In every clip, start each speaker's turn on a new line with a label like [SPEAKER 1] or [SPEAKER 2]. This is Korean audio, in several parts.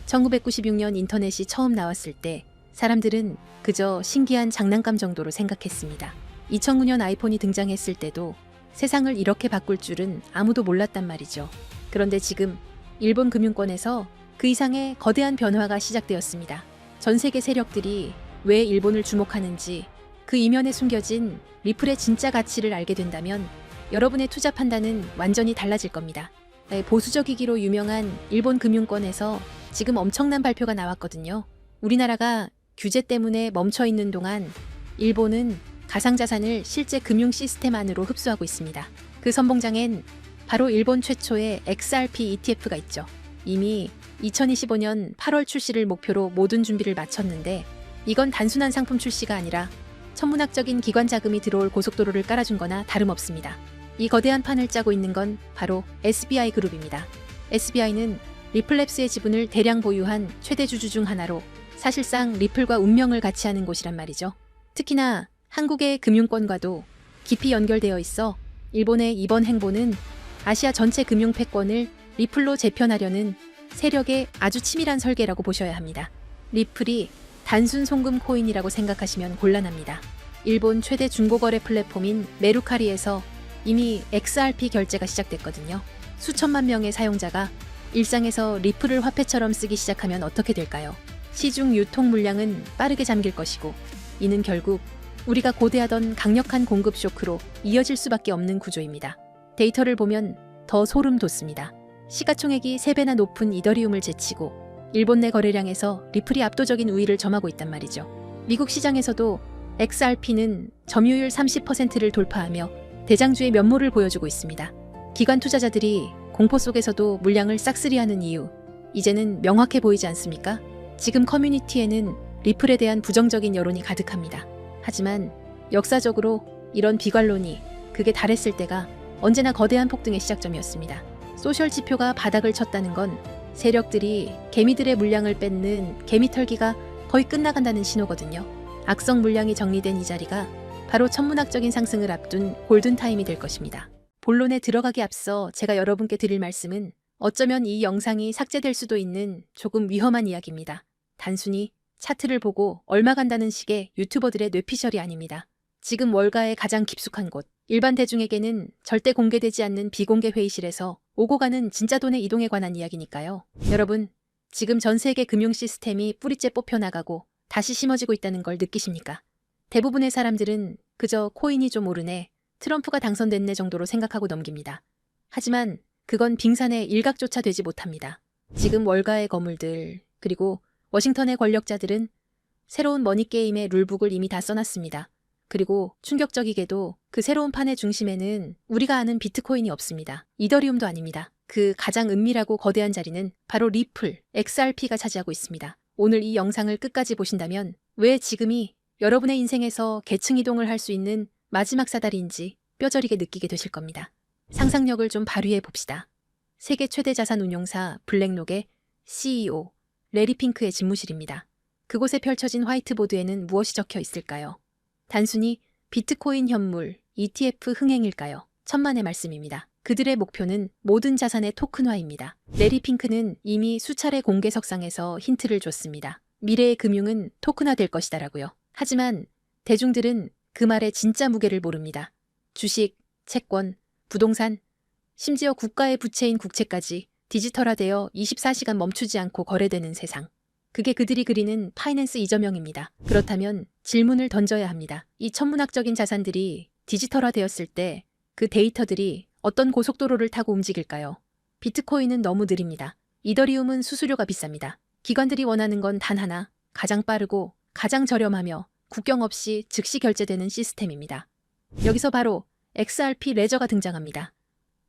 [SPEAKER 1] 1996년 인터넷이 처음 나왔을 때 사람들은 그저 신기한 장난감 정도로 생각했습니다. 2009년 아이폰이 등장했을 때도 세상을 이렇게 바꿀 줄은 아무도 몰랐단 말이죠. 그런데 지금 일본 금융권에서 그 이상의 거대한 변화가 시작되었습니다. 전 세계 세력들이 왜 일본을 주목하는지, 그 이면에 숨겨진 리플의 진짜 가치를 알게 된다면 여러분의 투자 판단은 완전히 달라질 겁니다. 보수적이기로 유명한 일본 금융권에서 지금 엄청난 발표가 나왔거든요. 우리나라가 규제 때문에 멈춰 있는 동안 일본은 가상자산을 실제 금융 시스템 안으로 흡수하고 있습니다. 그 선봉장엔 바로 일본 최초의 XRP ETF가 있죠. 이미 2025년 8월 출시를 목표로 모든 준비를 마쳤는데, 이건 단순한 상품 출시가 아니라 천문학적인 기관 자금이 들어올 고속도로를 깔아준 거나 다름없습니다. 이 거대한 판을 짜고 있는 건 바로 SBI 그룹입니다. SBI는 리플랩스의 지분을 대량 보유한 최대 주주 중 하나로 사실상 리플과 운명을 같이 하는 곳이란 말이죠. 특히나 한국의 금융권과도 깊이 연결되어 있어 일본의 이번 행보는 아시아 전체 금융 패권을 리플로 재편하려는 세력의 아주 치밀한 설계라고 보셔야 합니다. 리플이 단순 송금 코인이라고 생각하시면 곤란합니다. 일본 최대 중고거래 플랫폼인 메루카리에서 이미 XRP 결제가 시작됐거든요. 수천만 명의 사용자가 일상에서 리플을 화폐처럼 쓰기 시작하면 어떻게 될까요? 시중 유통 물량은 빠르게 잠길 것이고, 이는 결국 우리가 고대하던 강력한 공급 쇼크로 이어질 수밖에 없는 구조입니다. 데이터를 보면 더 소름 돋습니다. 시가총액이 3배나 높은 이더리움을 제치고 일본 내 거래량에서 리플이 압도적인 우위를 점하고 있단 말이죠. 미국 시장에서도 XRP는 점유율 30%를 돌파하며 대장주의 면모를 보여주고 있습니다. 기관 투자자들이 공포 속에서도 물량을 싹쓸이하는 이유, 이제는 명확해 보이지 않습니까? 지금 커뮤니티에는 리플에 대한 부정적인 여론이 가득합니다. 하지만 역사적으로 이런 비관론이 극에 달했을 때가 언제나 거대한 폭등의 시작점이었습니다. 소셜 지표가 바닥을 쳤다는 건 세력들이 개미들의 물량을 뺏는 개미털기가 거의 끝나간다는 신호거든요. 악성 물량이 정리된 이 자리가 바로 천문학적인 상승을 앞둔 골든타임이 될 것입니다. 본론에 들어가기 앞서 제가 여러분께 드릴 말씀은 어쩌면 이 영상이 삭제될 수도 있는 조금 위험한 이야기입니다. 단순히 차트를 보고 얼마 간다는 식의 유튜버들의 뇌피셜이 아닙니다. 지금 월가의 가장 깊숙한 곳, 일반 대중에게는 절대 공개되지 않는 비공개 회의실에서 오고 가는 진짜 돈의 이동에 관한 이야기니까요. 여러분, 지금 전 세계 금융 시스템이 뿌리째 뽑혀나가고 다시 심어지고 있다는 걸 느끼십니까? 대부분의 사람들은 그저 코인이 좀 오르네, 트럼프가 당선됐네 정도로 생각하고 넘깁니다. 하지만 그건 빙산의 일각조차 되지 못합니다. 지금 월가의 거물들, 그리고 워싱턴의 권력자들은 새로운 머니게임의 룰북을 이미 다 써놨습니다. 그리고 충격적이게도 그 새로운 판의 중심에는 우리가 아는 비트코인이 없습니다. 이더리움도 아닙니다. 그 가장 은밀하고 거대한 자리는 바로 리플, XRP가 차지하고 있습니다. 오늘 이 영상을 끝까지 보신다면 왜 지금이 여러분의 인생에서 계층 이동을 할 수 있는 마지막 사다리인지 뼈저리게 느끼게 되실 겁니다. 상상력을 좀 발휘해 봅시다. 세계 최대 자산 운용사 블랙록의 CEO 레리 핑크의 집무실입니다. 그곳에 펼쳐진 화이트보드에는 무엇이 적혀 있을까요? 단순히 비트코인 현물, ETF 흥행일까요? 천만의 말씀입니다. 그들의 목표는 모든 자산의 토큰화입니다. 레리 핑크는 이미 수차례 공개석상에서 힌트를 줬습니다. 미래의 금융은 토큰화될 것이다라고요. 하지만 대중들은 그 말의 진짜 무게를 모릅니다. 주식, 채권, 부동산, 심지어 국가의 부채인 국채까지 디지털화되어 24시간 멈추지 않고 거래되는 세상. 그게 그들이 그리는 파이낸스 이저명입니다. 그렇다면 질문을 던져야 합니다. 이 천문학적인 자산들이 디지털화되었을 때 그 데이터들이 어떤 고속도로를 타고 움직일까요? 비트코인은 너무 느립니다. 이더리움은 수수료가 비쌉니다. 기관들이 원하는 건 단 하나, 가장 빠르고 가장 저렴하며 국경 없이 즉시 결제되는 시스템입니다. 여기서 바로 XRP 레저가 등장합니다.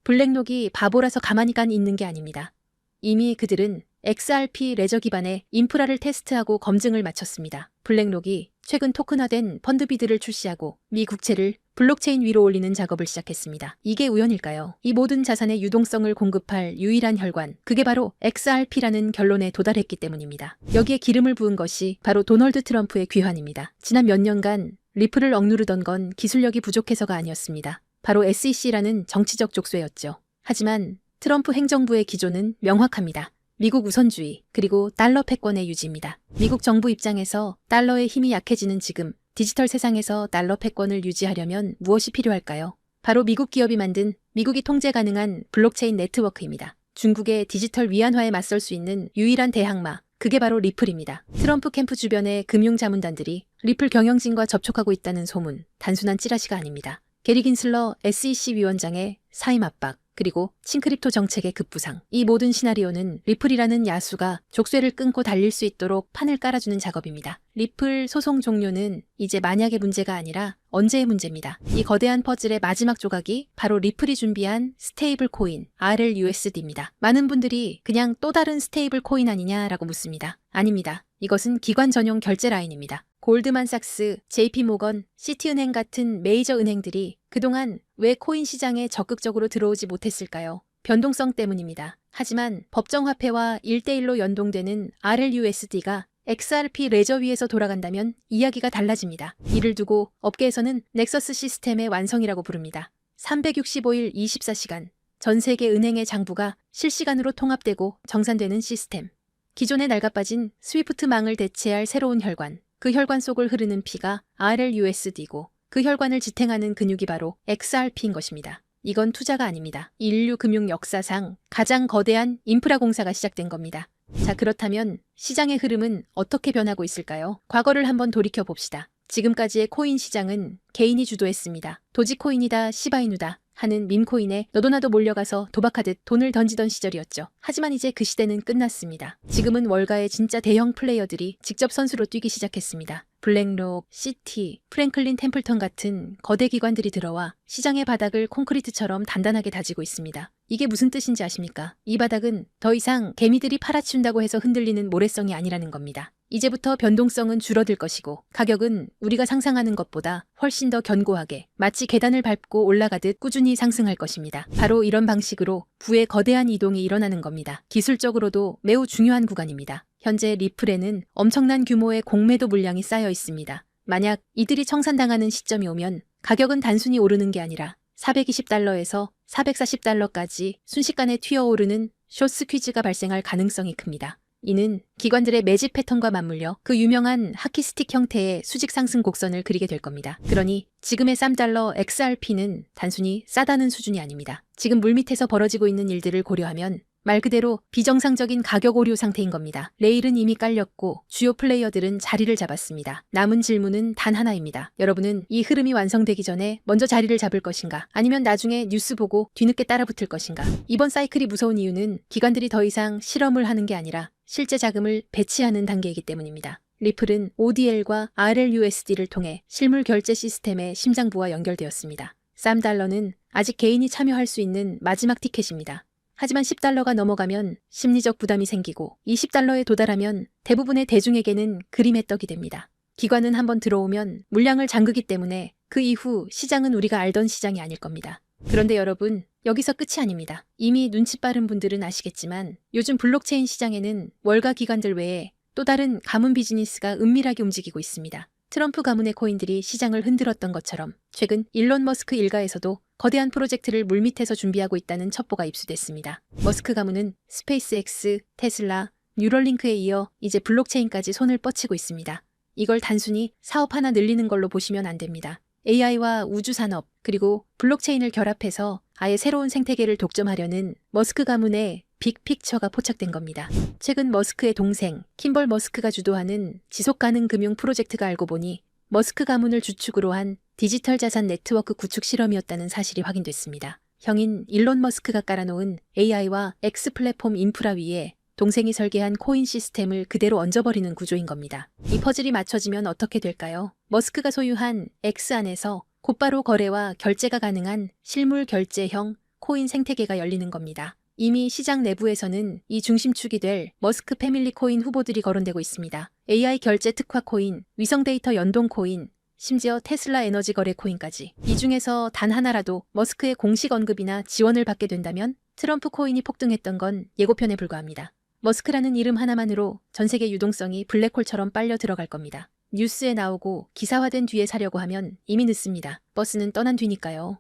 [SPEAKER 1] 블랙록이 바보라서 가만히 있는 게 아닙니다. 이미 그들은 XRP 레저 기반의 인프라를 테스트하고 검증을 마쳤습니다. 블랙록이 최근 토큰화된 펀드비드를 출시하고 미 국채를 블록체인 위로 올리는 작업을 시작했습니다. 이게 우연일까요? 이 모든 자산의 유동성을 공급할 유일한 혈관, 그게 바로 XRP라는 결론에 도달했기 때문입니다. 여기에 기름을 부은 것이 바로 도널드 트럼프의 귀환입니다. 지난 몇 년간 리플을 억누르던 건 기술력이 부족해서가 아니었습니다. 바로 SEC라는 정치적 족쇄였죠. 하지만 트럼프 행정부의 기조는 명확합니다. 미국 우선주의, 그리고 달러 패권의 유지입니다. 미국 정부 입장에서 달러의 힘이 약해지는 지금 디지털 세상에서 달러 패권을 유지하려면 무엇이 필요할까요? 바로 미국 기업이 만든 미국이 통제 가능한 블록체인 네트워크입니다. 중국의 디지털 위안화에 맞설 수 있는 유일한 대항마, 그게 바로 리플입니다. 트럼프 캠프 주변의 금융자문단들이 리플 경영진과 접촉하고 있다는 소문, 단순한 찌라시가 아닙니다. 게리 긴슬러 SEC 위원장의 사임 압박, 그리고 싱크립토 정책의 급부상. 이 모든 시나리오는 리플이라는 야수가 족쇄를 끊고 달릴 수 있도록 판을 깔아주는 작업입니다. 리플 소송 종료는 이제 만약의 문제가 아니라 언제의 문제입니다. 이 거대한 퍼즐의 마지막 조각이 바로 리플이 준비한 스테이블 코인 RLUSD입니다. 많은 분들이 그냥 또 다른 스테이블 코인 아니냐라고 묻습니다. 아닙니다. 이것은 기관 전용 결제 라인입니다. 골드만삭스, JP모건, 시티은행 같은 메이저 은행들이 그동안 왜 코인 시장에 적극적으로 들어오지 못했을까요? 변동성 때문입니다. 하지만 법정화폐와 1대1로 연동되는 RLUSD가 XRP 레저 위에서 돌아간다면 이야기가 달라집니다. 이를 두고 업계에서는 넥서스 시스템의 완성이라고 부릅니다. 365일 24시간 전 세계 은행의 장부가 실시간으로 통합되고 정산되는 시스템. 기존에 낡아빠진 스위프트망을 대체할 새로운 혈관. 그 혈관 속을 흐르는 피가 RLUSD고 그 혈관을 지탱하는 근육이 바로 XRP인 것입니다. 이건 투자가 아닙니다. 인류 금융 역사상 가장 거대한 인프라 공사가 시작된 겁니다. 자, 그렇다면 시장의 흐름은 어떻게 변하고 있을까요? 과거를 한번 돌이켜 봅시다. 지금까지의 코인 시장은 개인이 주도했습니다. 도지코인이다, 시바이누다 하는 밈코인에 너도 나도 몰려가서 도박하듯 돈을 던지던 시절이었죠. 하지만 이제 그 시대는 끝났습니다. 지금은 월가의 진짜 대형 플레이어들이 직접 선수로 뛰기 시작했습니다. 블랙록, 시티, 프랭클린 템플턴 같은 거대 기관들이 들어와 시장의 바닥을 콘크리트처럼 단단하게 다지고 있습니다. 이게 무슨 뜻인지 아십니까? 이 바닥은 더 이상 개미들이 팔아치운다고 해서 흔들리는 모래성이 아니라는 겁니다. 이제부터 변동성은 줄어들 것이고 가격은 우리가 상상하는 것보다 훨씬 더 견고하게 마치 계단을 밟고 올라가듯 꾸준히 상승할 것입니다. 바로 이런 방식으로 부의 거대한 이동이 일어나는 겁니다. 기술적으로도 매우 중요한 구간입니다. 현재 리플에는 엄청난 규모의 공매도 물량이 쌓여 있습니다. 만약 이들이 청산당하는 시점이 오면 가격은 단순히 오르는 게 아니라 420달러에서 440달러까지 순식간에 튀어오르는 숏스퀴즈가 발생할 가능성이 큽니다. 이는 기관들의 매집 패턴과 맞물려 그 유명한 하키스틱 형태의 수직 상승 곡선을 그리게 될 겁니다. 그러니 지금의 $3 XRP는 단순히 싸다는 수준이 아닙니다. 지금 물밑에서 벌어지고 있는 일들을 고려하면 말 그대로 비정상적인 가격 오류 상태인 겁니다. 레일은 이미 깔렸고 주요 플레이어들은 자리를 잡았습니다. 남은 질문은 단 하나입니다. 여러분은 이 흐름이 완성되기 전에 먼저 자리를 잡을 것인가? 아니면 나중에 뉴스 보고 뒤늦게 따라붙을 것인가? 이번 사이클이 무서운 이유는 기관들이 더 이상 실험을 하는 게 아니라 실제 자금을 배치하는 단계이기 때문입니다. 리플은 ODL과 RLUSD를 통해 실물 결제 시스템의 심장부와 연결되었습니다. $3는 아직 개인이 참여할 수 있는 마지막 티켓입니다. 하지만 $10가 넘어가면 심리적 부담이 생기고 $20에 도달하면 대부분의 대중에게는 그림의 떡이 됩니다. 기관은 한번 들어오면 물량을 잠그기 때문에 그 이후 시장은 우리가 알던 시장이 아닐 겁니다. 그런데 여러분, 여기서 끝이 아닙니다. 이미 눈치 빠른 분들은 아시겠지만 요즘 블록체인 시장에는 월가 기관들 외에 또 다른 가문 비즈니스가 은밀하게 움직이고 있습니다. 트럼프 가문의 코인들이 시장을 흔들었던 것처럼 최근 일론 머스크 일가에서도 거대한 프로젝트를 물밑에서 준비하고 있다는 첩보가 입수됐습니다. 머스크 가문은 스페이스X, 테슬라, 뉴럴링크에 이어 이제 블록체인까지 손을 뻗치고 있습니다. 이걸 단순히 사업 하나 늘리는 걸로 보시면 안 됩니다. AI와 우주산업 그리고 블록체인을 결합해서 아예 새로운 생태계를 독점하려는 머스크 가문의 빅픽처가 포착된 겁니다. 최근 머스크의 동생 킴벌 머스크가 주도하는 지속가능 금융 프로젝트가 알고 보니 머스크 가문을 주축으로 한 디지털 자산 네트워크 구축 실험이었다는 사실이 확인됐습니다. 형인 일론 머스크가 깔아놓은 AI와 X 플랫폼 인프라 위에 동생이 설계한 코인 시스템을 그대로 얹어버리는 구조인 겁니다. 이 퍼즐이 맞춰지면 어떻게 될까요? 머스크가 소유한 X 안에서 곧바로 거래와 결제가 가능한 실물 결제형 코인 생태계가 열리는 겁니다. 이미 시장 내부에서는 이 중심축이 될 머스크 패밀리 코인 후보들이 거론되고 있습니다. AI 결제 특화 코인, 위성 데이터 연동 코인, 심지어 테슬라 에너지 거래 코인까지. 이 중에서 단 하나라도 머스크의 공식 언급이나 지원을 받게 된다면 트럼프 코인이 폭등했던 건 예고편에 불과합니다. 머스크라는 이름 하나만으로 전 세계 유동성이 블랙홀처럼 빨려 들어갈 겁니다. 뉴스에 나오고 기사화된 뒤에 사려고 하면 이미 늦습니다. 버스는 떠난 뒤니까요.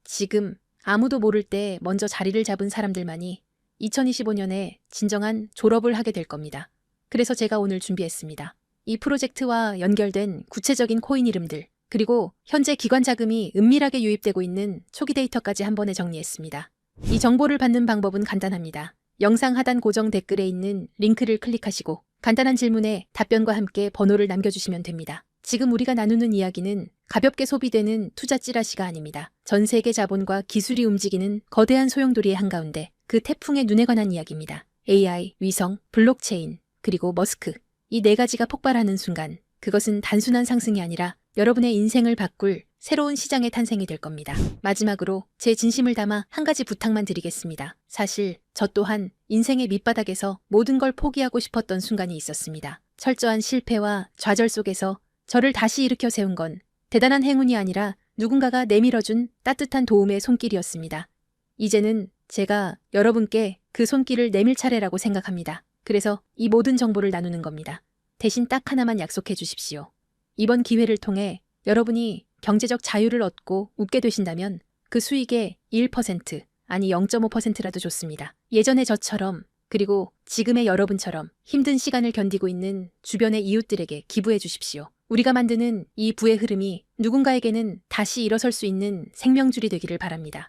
[SPEAKER 1] 지금 아무도 모를 때 먼저 자리를 잡은 사람들만이 2025년에 진정한 졸업을 하게 될 겁니다. 그래서 제가 오늘 준비했습니다. 이 프로젝트와 연결된 구체적인 코인 이름들, 그리고 현재 기관 자금이 은밀하게 유입되고 있는 초기 데이터까지 한 번에 정리했습니다. 이 정보를 받는 방법은 간단합니다. 영상 하단 고정 댓글에 있는 링크를 클릭하시고 간단한 질문에 답변과 함께 번호를 남겨주시면 됩니다. 지금 우리가 나누는 이야기는 가볍게 소비되는 투자 찌라시가 아닙니다. 전 세계 자본과 기술이 움직이는 거대한 소용돌이의 한가운데 그 태풍의 눈에 관한 이야기입니다. AI, 위성, 블록체인, 그리고 머스크. 이 네 가지가 폭발하는 순간 그것은 단순한 상승이 아니라 여러분의 인생을 바꿀 새로운 시장의 탄생이 될 겁니다. 마지막으로 제 진심을 담아 한 가지 부탁만 드리겠습니다. 사실 저 또한 인생의 밑바닥에서 모든 걸 포기하고 싶었던 순간이 있었습니다. 철저한 실패와 좌절 속에서 저를 다시 일으켜 세운 건 대단한 행운이 아니라 누군가가 내밀어준 따뜻한 도움의 손길이었습니다. 이제는 제가 여러분께 그 손길을 내밀 차례라고 생각합니다. 그래서 이 모든 정보를 나누는 겁니다. 대신 딱 하나만 약속해 주십시오. 이번 기회를 통해 여러분이 경제적 자유를 얻고 웃게 되신다면 그 수익의 1% 아니 0.5%라도 좋습니다. 예전의 저처럼 그리고 지금의 여러분처럼 힘든 시간을 견디고 있는 주변의 이웃들에게 기부해 주십시오. 우리가 만드는 이 부의 흐름이 누군가에게는 다시 일어설 수 있는 생명줄이 되기를 바랍니다.